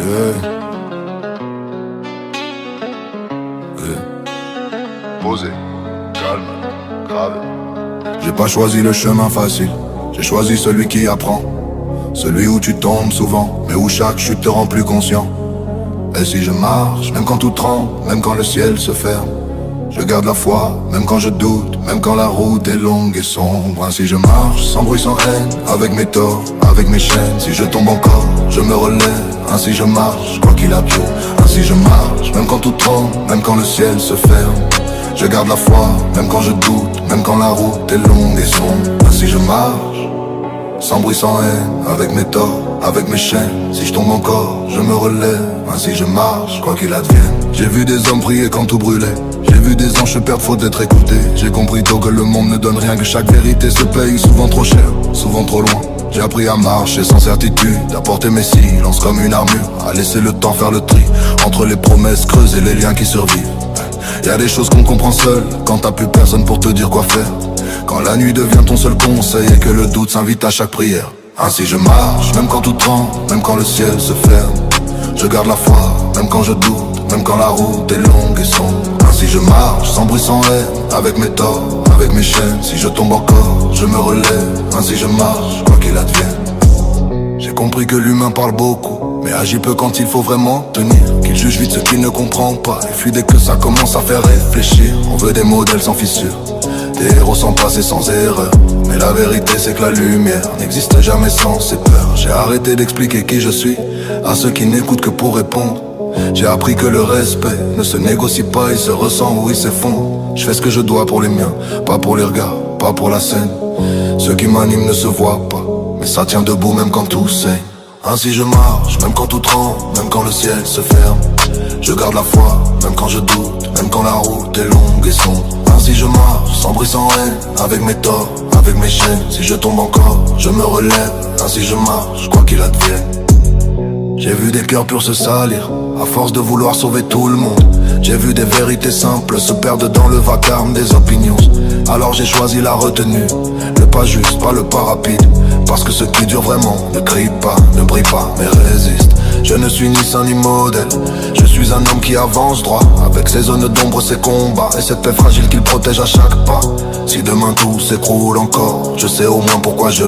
Yeah. Posé, calme, grave. J'ai pas choisi le chemin facile, j'ai choisi celui qui apprend. Celui où tu tombes souvent, mais où chaque chute te rend plus conscient. Et si je marche, même quand tout tremble, même quand le ciel se ferme, je garde la foi, même quand je doute, même quand la route est longue et sombre. Ainsi je marche, sans bruit, sans haine, avec mes torts, avec mes chaînes. Si je tombe encore, je me relève. Ainsi je marche, quoi qu'il advienne. Ainsi je marche, même quand tout tremble, même quand le ciel se ferme. Je garde la foi, même quand je doute, même quand la route est longue et sombre. Ainsi je marche, sans bruit, sans haine, avec mes torts, avec mes chaînes. Si je tombe encore, je me relève. Ainsi je marche, quoi qu'il advienne. J'ai vu des hommes prier quand tout brûlait. J'ai vu des anges se perdre faute d'être écoutés. J'ai compris tôt que le monde ne donne rien, que chaque vérité se paye souvent trop cher, souvent trop loin. J'ai appris à marcher sans certitude, à porter mes silences comme une armure, à laisser le temps faire le tri entre les promesses creuses et les liens qui survivent. Y'a des choses qu'on comprend seul, quand t'as plus personne pour te dire quoi faire. Quand la nuit devient ton seul conseil et que le doute s'invite à chaque prière. Ainsi je marche, même quand tout tremble, même quand le ciel se ferme. Je garde la foi, même quand je doute, même quand la route est longue et sombre. Ainsi je marche, sans bruit, sans haine, avec mes torts, avec mes chaînes. Si je tombe encore, je me relève. Ainsi je marche, quoi qu'il advienne. J'ai compris que l'humain parle beaucoup, mais agit peu quand il faut vraiment tenir. Qu'il juge vite ce qu'il ne comprend pas et fuit dès que ça commence à faire réfléchir. On veut des modèles sans fissure, des héros sans passé, sans erreur. Mais la vérité c'est que la lumière n'existe jamais sans ses peurs. J'ai arrêté d'expliquer qui je suis à ceux qui n'écoutent que pour répondre. J'ai appris que le respect ne se négocie pas, il se ressent ou il s'effondre. Je fais ce que je dois pour les miens, pas pour les regards, pas pour la scène. Ceux qui m'animent ne se voient pas, mais ça tient debout même quand tout saigne. Ainsi je marche, même quand tout tremble, même quand le ciel se ferme. Je garde la foi, même quand je doute, même quand la route est longue et sombre. Ainsi je marche, sans bruit, sans haine, avec mes torts, avec mes chaînes. Si je tombe encore, je me relève. Ainsi je marche, quoi qu'il advienne. J'ai vu des cœurs purs se salir, à force de vouloir sauver tout le monde. J'ai vu des vérités simples se perdre dans le vacarme des opinions. Alors j'ai choisi la retenue, le pas juste, pas le pas rapide. Parce que ce qui dure vraiment ne crie pas, ne brille pas, mais résiste. Je ne suis ni saint ni modèle, je suis un homme qui avance droit, avec ses zones d'ombre, ses combats et cette paix fragile qu'il protège à chaque pas. Si demain tout s'écroule encore, je sais au moins pourquoi je